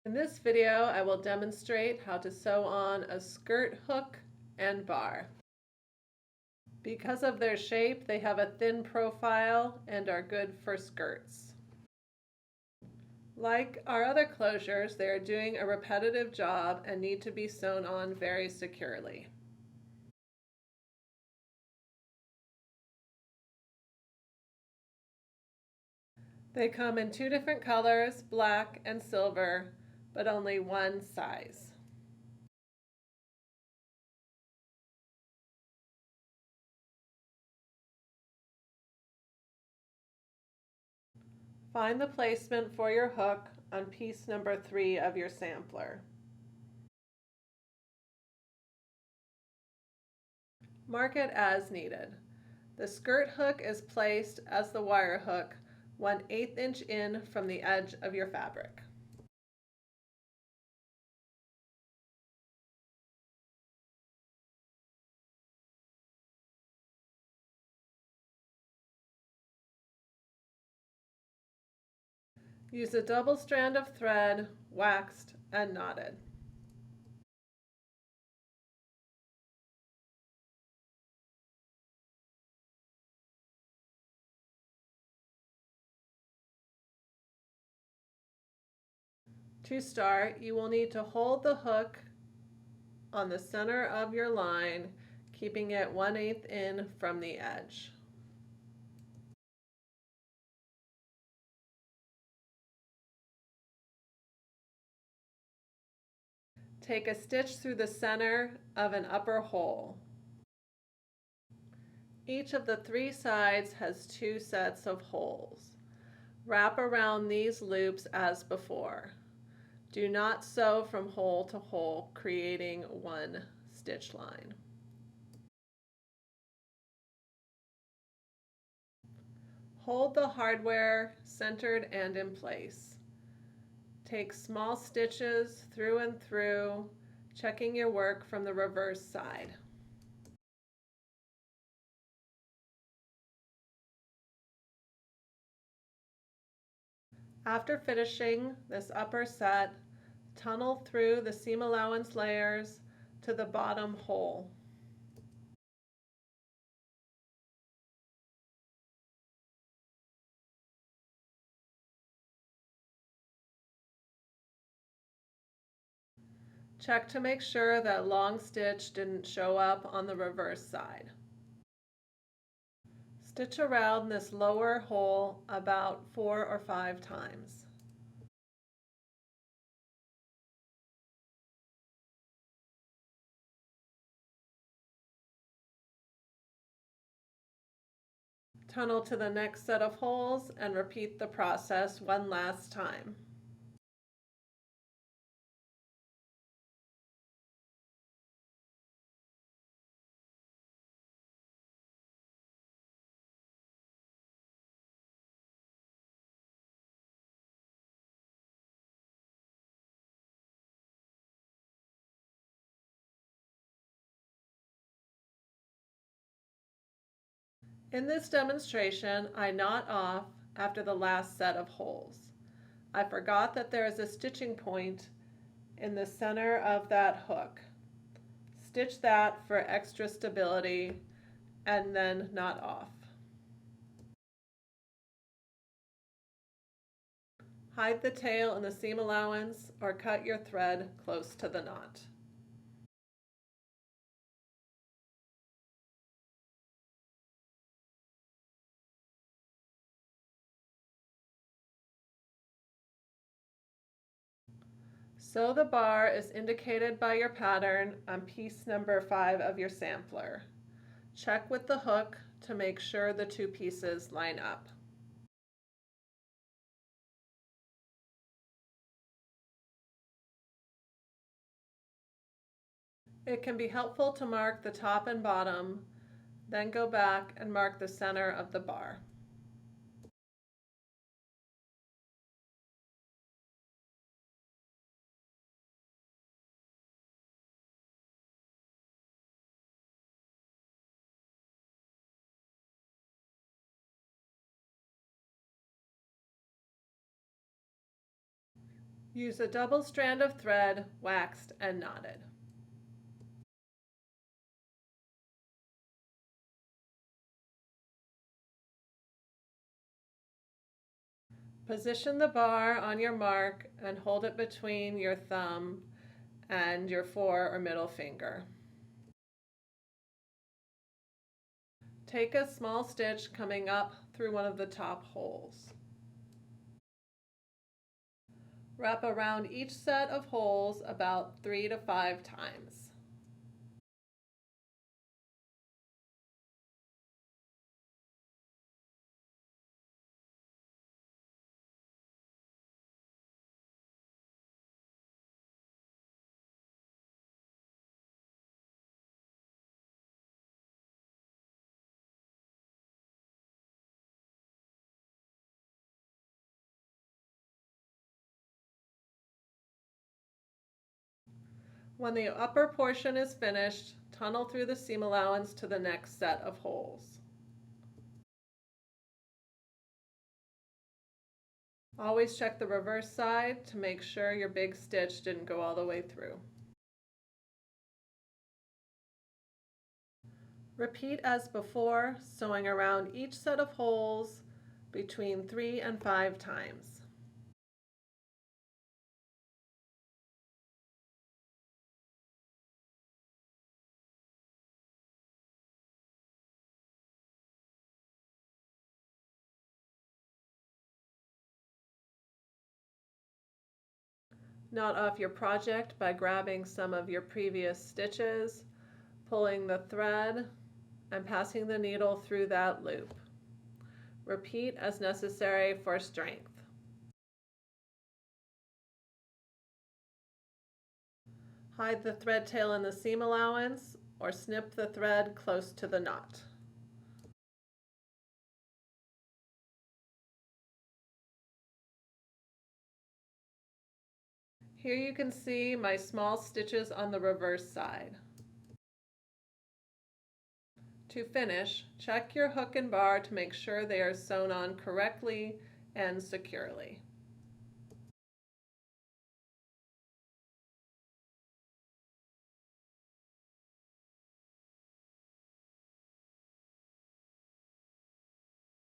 In this video, I will demonstrate how to sew on a skirt hook and bar. Because of their shape, they have a thin profile and are good for skirts. Like our other closures, they are doing a repetitive job and need to be sewn on very securely. They come in two different colors, black and silver, but only one size. Find the placement for your hook on piece number 3 of your sampler. Mark it as needed. The skirt hook is placed as the wire hook 1/8 inch in from the edge of your fabric. Use a double strand of thread, waxed and knotted. To start, you will need to hold the hook on the center of your line, keeping it 1/8 in from the edge. Take a stitch through the center of an upper hole. Each of the 3 sides has 2 sets of holes. Wrap around these loops as before. Do not sew from hole to hole, creating one stitch line. Hold the hardware centered and in place. Take small stitches through and through, checking your work from the reverse side. After finishing this upper set, tunnel through the seam allowance layers to the bottom hole. Check to make sure that long stitch didn't show up on the reverse side. Stitch around this lower hole about 4 or 5 times. Tunnel to the next set of holes and repeat the process one last time. In this demonstration, I knot off after the last set of holes. I forgot that there is a stitching point in the center of that hook. Stitch that for extra stability and then knot off. Hide the tail in the seam allowance or cut your thread close to the knot. Sew the bar as indicated by your pattern on piece number 5 of your sampler. Check with the hook to make sure the 2 pieces line up. It can be helpful to mark the top and bottom, then go back and mark the center of the bar. Use a double strand of thread, waxed and knotted. Position the bar on your mark and hold it between your thumb and your fore or middle finger. Take a small stitch coming up through one of the top holes. Wrap around each set of holes about 3 to 5 times. When the upper portion is finished, tunnel through the seam allowance to the next set of holes. Always check the reverse side to make sure your big stitch didn't go all the way through. Repeat as before, sewing around each set of holes between 3 and 5 times. Knot off your project by grabbing some of your previous stitches, pulling the thread, and passing the needle through that loop. Repeat as necessary for strength. Hide the thread tail in the seam allowance or snip the thread close to the knot. Here you can see my small stitches on the reverse side. To finish, check your hook and bar to make sure they are sewn on correctly and securely.